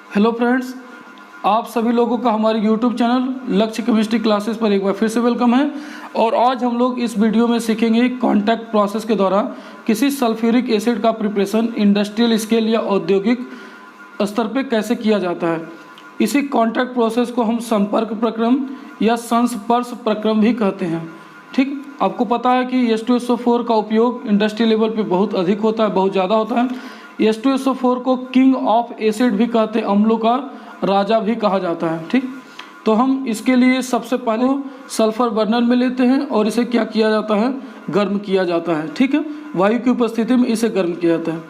Hello friends, आप सभी लोगों का हमारे यूट्यूब चैनल लक्ष्य केमिस्ट्री क्लासेस पर एक बार फिर से वेलकम है। और आज हम लोग इस वीडियो में सीखेंगे कॉन्टैक्ट प्रोसेस के दौरान किसी सल्फ्यूरिक एसिड का प्रिपरेशन इंडस्ट्रियल स्केल या औद्योगिक स्तर पर कैसे किया जाता है। इसी कॉन्टैक्ट प्रोसेस को हम संपर्क प्रक्रम या संस्पर्श प्रक्रम भी कहते हैं। ठीक, आपको पता है कि H2SO4 का उपयोग इंडस्ट्री लेवल पे बहुत अधिक होता है, बहुत ज़्यादा होता है। H2SO4 को किंग ऑफ एसिड भी कहते हैं, अम्लों का राजा भी कहा जाता है। ठीक, तो हम इसके लिए सबसे पहले सल्फर बर्नर में लेते हैं और इसे क्या किया जाता है, गर्म किया जाता है। ठीक है, वायु की उपस्थिति में इसे गर्म किया जाता है।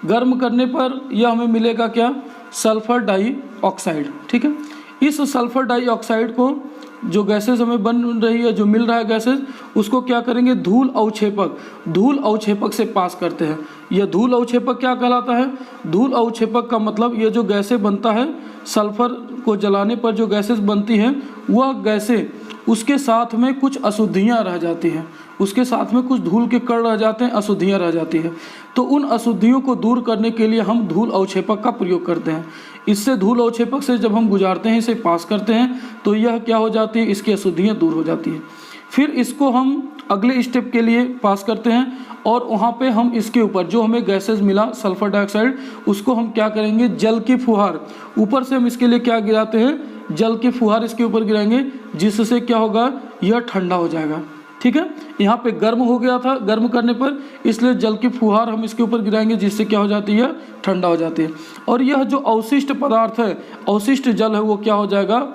गर्म करने पर यह हमें मिलेगा क्या, सल्फर डाइऑक्साइड। ठीक है, इस सल्फर डाइऑक्साइड को जो गैसेज हमें बन रही है, जो मिल रहा है गैसेज, उसको क्या करेंगे, धूल अवक्षेपक से पास करते हैं। यह धूल अवक्षेपक क्या कहलाता है, धूल अवक्षेपक का मतलब ये जो गैसें बनता है, सल्फर को जलाने पर जो गैसेज बनती हैं, वह गैसें उसके साथ में कुछ अशुद्धियाँ रह जाती हैं, उसके साथ में कुछ धूल के कण रह जाते हैं, अशुद्धियाँ रह जाती हैं। तो उन अशुद्धियों को दूर करने के लिए हम धूल अवक्षेपक का प्रयोग करते हैं। इससे धूल अवक्षेपक से जब हम गुजारते हैं, इसे पास करते हैं, तो यह क्या हो जाती है, इसकी अशुद्धियाँ दूर हो जाती हैं। फिर इसको हम अगले स्टेप के लिए पास करते हैं और वहाँ पे हम इसके ऊपर जो हमें गैसेज मिला सल्फर डाइऑक्साइड, उसको हम क्या करेंगे, जल की फुहार ऊपर से हम इसके लिए क्या गिराते हैं, जल की फुहार इसके ऊपर गिराएंगे, जिससे क्या होगा, यह ठंडा हो जाएगा। ठीक है, यहाँ पे गर्म हो गया था, गर्म करने पर इसलिए जल की फुहार हम इसके ऊपर गिराएंगे, जिससे क्या हो जाती है, ठंडा हो जाती है। और यह जो अवशिष्ट पदार्थ है, अवशिष्ट जल है, वो क्या हो जाएगा,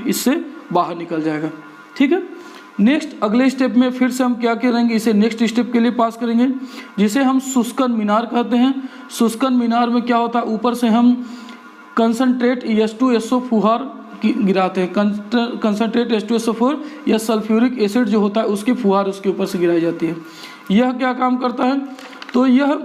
इससे बाहर निकल जाएगा। ठीक है, नेक्स्ट अगले स्टेप में फिर से हम क्या करेंगे, इसे नेक्स्ट स्टेप के लिए पास करेंगे, जिसे हम शुष्कन मीनार कहते हैं। शुष्कन मीनार में क्या होता है, ऊपर से हम कंसनट्रेट H2SO फुहार गिराते हैं। कंसनट्रेट H2SO4 या सल्फ्यूरिक एसिड जो होता है, उसकी फुहार उसके ऊपर से गिराई जाती है। यह क्या काम करता है, तो यह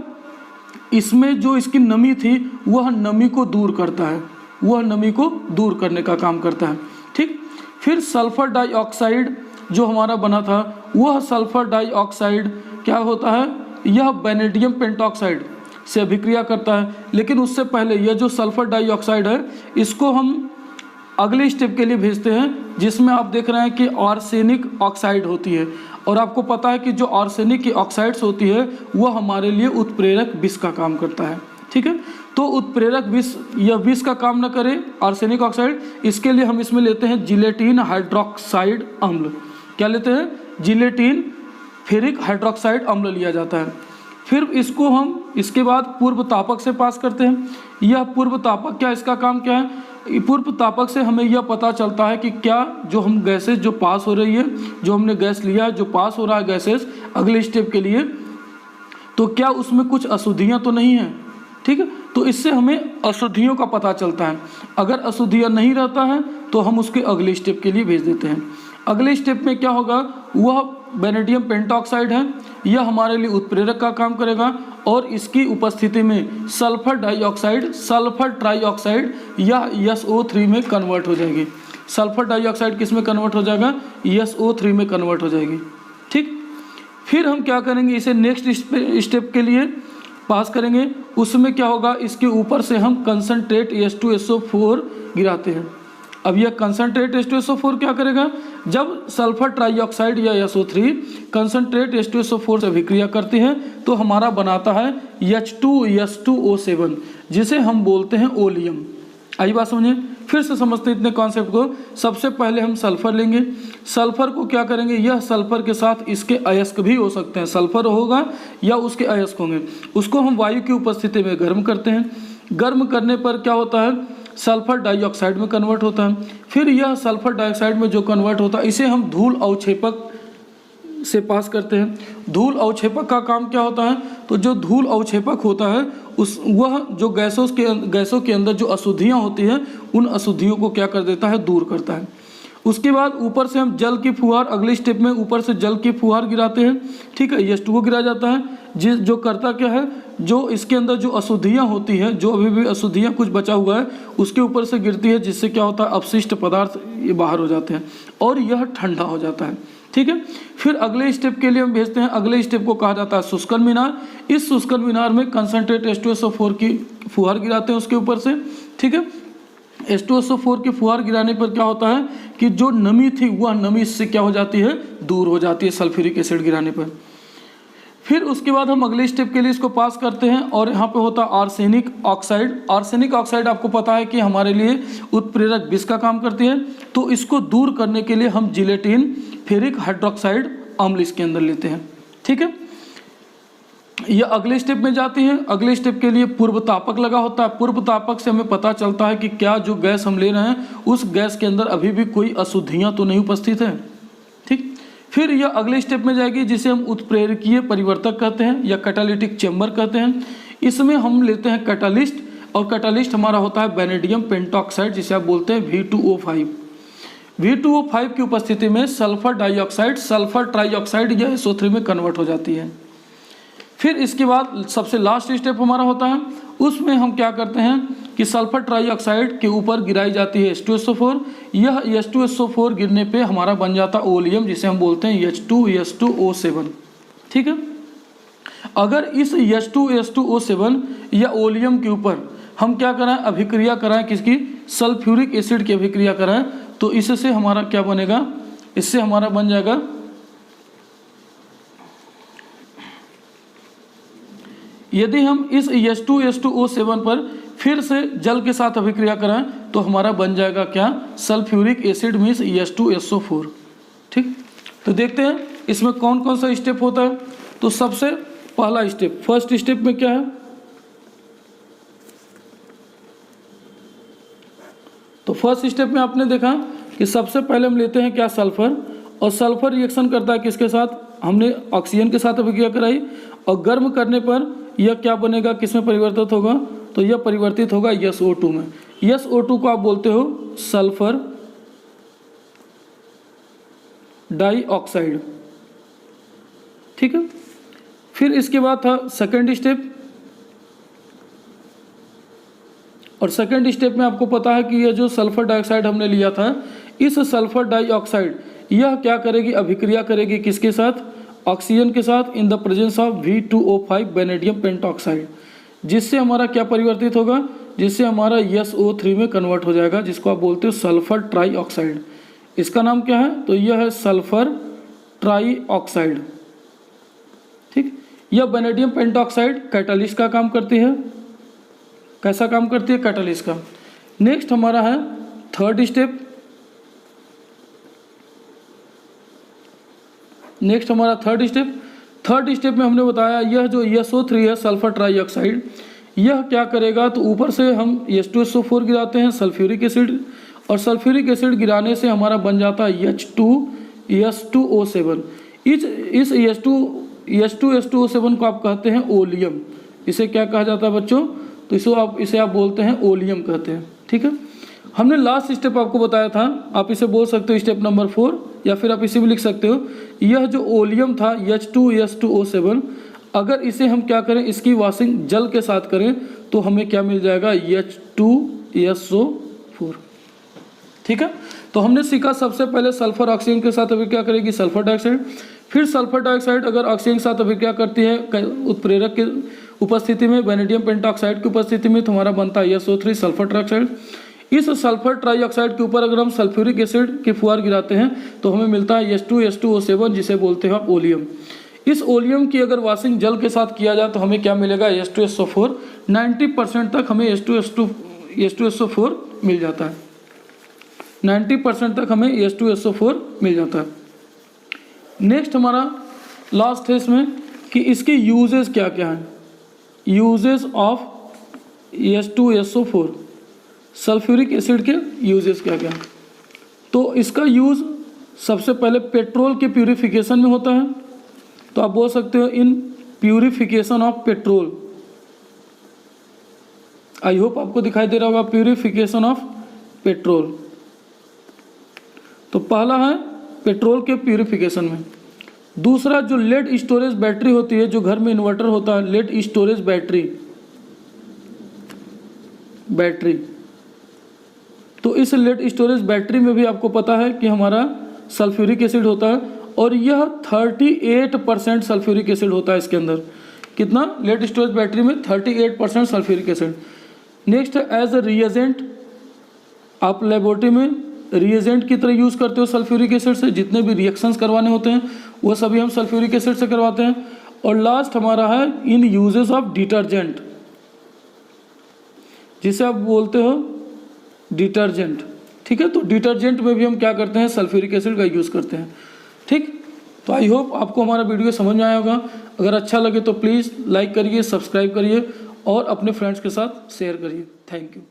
इसमें जो इसकी नमी थी, वह नमी को दूर करता है, वह नमी को दूर करने का काम करता है। ठीक, फिर सल्फर डाइऑक्साइड जो हमारा बना था, वह सल्फर डाइऑक्साइड क्या होता है, यह वैनेडियम पेंटॉक्साइड से अभिक्रिया करता है। लेकिन उससे पहले यह जो सल्फर डाइऑक्साइड है, इसको हम अगले स्टेप के लिए भेजते हैं, जिसमें आप देख रहे हैं कि आर्सेनिक ऑक्साइड होती है। और आपको पता है कि जो आर्सेनिक की ऑक्साइड्स होती है, वह हमारे लिए उत्प्रेरक विष का काम करता है। ठीक है, तो उत्प्रेरक विष, यह विष का काम न करे आर्सेनिक ऑक्साइड, इसके लिए हम इसमें लेते हैं जिलेटिन हाइड्रोक्साइड अम्ल। क्या लेते हैं, जिलेटिन फेरिक हाइड्रोक्साइड अम्ल लिया जाता है। फिर इसको हम इसके बाद पूर्व तापक से पास करते हैं। यह पूर्व तापक क्या, इसका काम क्या है, पूर्व तापक से हमें यह पता चलता है कि क्या जो हम गैसेज जो पास हो रही है, जो हमने गैस लिया है, जो पास हो रहा है गैसेज अगले स्टेप के लिए, तो क्या उसमें कुछ अशुद्धियाँ तो नहीं है। ठीक है, तो इससे हमें अशुद्धियों का पता चलता है। अगर अशुद्धियाँ नहीं रहता है तो हम उसके अगले स्टेप के लिए भेज देते हैं। अगले स्टेप में क्या होगा, वह वैनेडियम पेंटॉक्साइड है, यह हमारे लिए उत्प्रेरक का काम करेगा और इसकी उपस्थिति में सल्फर डाइऑक्साइड, सल्फर ट्राइऑक्साइड या SO3 में कन्वर्ट हो जाएगी। सल्फर डाइऑक्साइड किस में कन्वर्ट हो जाएगा, SO3 में कन्वर्ट हो जाएगी। ठीक, फिर हम क्या करेंगे, इसे नेक्स्ट स्टेप के लिए पास करेंगे। उसमें क्या होगा, इसके ऊपर से हम कंसनट्रेट H2SO4 गिराते हैं। अब यह कंसनट्रेट H2SO4 क्या करेगा, जब सल्फर ट्राइऑक्साइड या SO3 कंसनट्रेट H2SO4 से अभिक्रिया करती है, तो हमारा बनाता है H2S2O7, जिसे हम बोलते हैं ओलियम। आई बात समझे, फिर से समझते हैं इतने कॉन्सेप्ट को। सबसे पहले हम सल्फर लेंगे, सल्फर को क्या करेंगे, यह सल्फर के साथ इसके अयस्क भी हो सकते हैं, सल्फर होगा या उसके अयस्क होंगे, उसको हम वायु की उपस्थिति में गर्म करते हैं। गर्म करने पर क्या होता है, सल्फर डाइऑक्साइड में कन्वर्ट होता है। फिर यह सल्फर डाइऑक्साइड में जो कन्वर्ट होता है, इसे हम धूल अवक्षेपक से पास करते हैं। धूल अवक्षेपक का काम क्या होता है, तो जो धूल अवक्षेपक होता है, वह जो गैसों के अंदर जो अशुद्धियाँ होती हैं, उन अशुद्धियों को क्या कर देता है, दूर करता है। उसके बाद ऊपर से हम जल की फुहार, अगले स्टेप में ऊपर से जल की फुहार गिराते हैं। ठीक है, H2O गिरा जाता है, जो करता क्या है, जो इसके अंदर जो अशुद्धियाँ होती हैं, जो अभी भी अशुद्धियाँ कुछ बचा हुआ है, उसके ऊपर से गिरती है, जिससे क्या होता है, अपशिष्ट पदार्थ ये बाहर हो जाते हैं और यह ठंडा हो जाता है। ठीक है, फिर अगले स्टेप के लिए हम भेजते हैं। अगले स्टेप को कहा जाता है शुष्कन मीनार। इस शुष्कन मीनार में कंसनट्रेट H2SO4 की फुहार गिराते हैं उसके ऊपर से। ठीक है, H2SO4 के फुहार गिराने पर क्या होता है कि जो नमी थी वह नमी इससे क्या हो जाती है, दूर हो जाती है सल्फ्यूरिक एसिड गिराने पर। फिर उसके बाद हम अगले स्टेप के लिए इसको पास करते हैं और यहाँ पे होता है आर्सेनिक ऑक्साइड। आर्सेनिक ऑक्साइड आपको पता है कि हमारे लिए उत्प्रेरक विष का काम करती है, तो इसको दूर करने के लिए हम जिलेटिन फेरिक हाइड्रोक्साइड अम्ल इसके अंदर लेते हैं। ठीक है, यह अगले स्टेप में जाती है। अगले स्टेप के लिए पूर्व तापक लगा होता है। पूर्व तापक से हमें पता चलता है कि क्या जो गैस हम ले रहे हैं उस गैस के अंदर अभी भी कोई अशुद्धियाँ तो नहीं उपस्थित है। ठीक, फिर यह अगले स्टेप में जाएगी जिसे हम उत्प्रेरकीय परिवर्तक कहते हैं या कैटालिटिक चैम्बर कहते हैं। इसमें हम लेते हैं कैटालिस्ट, और कैटालिस्ट हमारा होता है वैनेडियम पेंटॉक्साइड जिसे आप बोलते हैं V2O5। V2O5 की उपस्थिति में सल्फर डाइऑक्साइड सल्फर ट्राइऑक्साइड या SO3 में कन्वर्ट हो जाती है। फिर इसके बाद सबसे लास्ट स्टेप हमारा होता है, उसमें हम क्या करते हैं कि सल्फर ट्राइऑक्साइड के ऊपर गिराई जाती है H2SO4। यह H2SO4 गिरने पे हमारा बन जाता है ओलियम जिसे हम बोलते हैं H2S2O7। ठीक है, अगर इस H2S2O7 या ओलियम के ऊपर हम क्या कराएं, अभिक्रिया कराएं, किसकी, सल्फ्यूरिक एसिड की अभिक्रिया कराएं, तो इससे हमारा क्या बनेगा, इससे हमारा बन जाएगा यदि हम इस H2S2O7 पर फिर से जल के साथ अभिक्रिया कराएं तो हमारा बन जाएगा क्या, सल्फ्यूरिक एसिड मीन्स H2SO4। ठीक, तो देखते हैं इसमें कौन कौन सा स्टेप होता है। तो सबसे पहला स्टेप, फर्स्ट स्टेप में क्या है, तो फर्स्ट स्टेप में आपने देखा कि सबसे पहले हम लेते हैं क्या, सल्फर, और सल्फर रिएक्शन करता है किसके साथ, हमने ऑक्सीजन के साथ अभिक्रिया कराई, और गर्म करने पर यह क्या बनेगा, किस में परिवर्तित होगा, तो यह परिवर्तित होगा SO2 में। SO2 को आप बोलते हो सल्फर डाइऑक्साइड। ठीक है, फिर इसके बाद था सेकेंड स्टेप, और सेकेंड स्टेप में आपको पता है कि यह जो सल्फर डाइऑक्साइड हमने लिया था, इस सल्फर डाइऑक्साइड यह क्या करेगी, अभिक्रिया करेगी किसके साथ, ऑक्सीजन के साथ, in the presence of V2O5 vanadium pentoxide, जिससे हमारा क्या परिवर्तित होगा, जिससे हमारा SO3 में कन्वर्ट हो जाएगा, जिसको आप बोलते हो सल्फर ट्राइऑक्साइड। इसका नाम क्या है, तो यह है सल्फर ट्राइऑक्साइड। ठीक, यह वैनेडियम पेंटॉक्साइड कैटालिस्ट का काम करती है। कैसा काम करती है, कैटालिस्ट का। नेक्स्ट हमारा है थर्ड स्टेप। नेक्स्ट हमारा थर्ड स्टेप में हमने बताया यह जो SO3 है सल्फर ट्राइऑक्साइड, यह क्या करेगा, तो ऊपर से हम H2SO4 गिराते हैं सल्फ्यूरिक एसिड, और सल्फ्यूरिक एसिड गिराने से हमारा बन जाता है H2S2O7। इस H2S2O7 को आप कहते हैं ओलियम। इसे क्या कहा जाता है बच्चों, तो इसे आप बोलते हैं ओलियम कहते हैं। ठीक है, हमने लास्ट स्टेप आपको बताया था, आप इसे बोल सकते हो स्टेप नंबर 4, या फिर आप इसे भी लिख सकते हो, यह जो ओलियम था H2S2O7, अगर इसे हम क्या करें, इसकी वॉशिंग जल के साथ करें तो हमें क्या मिल जाएगा, H2SO4। ठीक है, तो हमने सीखा सबसे पहले सल्फर ऑक्सीजन के साथ अभिक्रिया करेगी सल्फर डाइऑक्साइड, फिर सल्फर डाइऑक्साइड अगर ऑक्सीजन के साथ अभिक्रिया करती है उत्प्रेरक के उपस्थिति में, वैनेडियम पेंटॉक्साइड की उपस्थिति में, तो हमारा बनता है SO3 सल्फर ट्राइऑक्साइड। इस सल्फर ट्राइऑक्साइड के ऊपर अगर हम सल्फ्यूरिक एसिड के फुहार गिराते हैं तो हमें मिलता है H2S2O7 जिसे बोलते हैं आप ओलियम। इस ओलियम की अगर वॉशिंग जल के साथ किया जाए तो हमें क्या मिलेगा, H2SO4। 90% तक हमें H2SO4 मिल जाता है, 90% तक हमें H2SO4 मिल जाता है। नेक्स्ट हमारा लास्ट है इसमें कि इसके यूजेस क्या क्या हैं। Uses of H2SO4, sulphuric acid के यूजेस क्या क्या हैं, तो इसका यूज़ सबसे पहले पेट्रोल के प्यूरिफिकेशन में होता है। तो आप बोल सकते हो in purification of petrol. I hope आपको दिखाई दे रहा होगा, प्यूरिफिकेशन ऑफ पेट्रोल। तो पहला है पेट्रोल के प्यूरिफिकेशन में। दूसरा जो लेड स्टोरेज बैटरी होती है, जो घर में इन्वर्टर होता है, लेड स्टोरेज बैटरी, तो इस लेड स्टोरेज बैटरी में भी आपको पता है कि हमारा सल्फ्यूरिक एसिड होता है, और यह 38% सल्फ्यूरिक एसिड होता है इसके अंदर। कितना, लेड स्टोरेज बैटरी में 38% sulphuric acid. Next as a reagent आप लेबोरेटरी में रिएजेंट की तरह यूज़ करते हो सल्फ्यूरिक एसिड से, जितने भी रिएक्शंस करवाने होते हैं वो सभी हम सल्फ्यूरिक एसिड से करवाते हैं। और लास्ट हमारा है इन यूजेस ऑफ डिटर्जेंट, जिसे आप बोलते हो डिटर्जेंट, ठीक है। तो डिटर्जेंट में भी हम क्या करते हैं, सल्फ्यूरिक एसिड का यूज़ करते हैं, ठीक। तो आई होप आपको हमारा वीडियो समझ में आया होगा। अगर अच्छा लगे तो प्लीज़ लाइक करिए, सब्सक्राइब करिए और अपने फ्रेंड्स के साथ शेयर करिए। Thank you.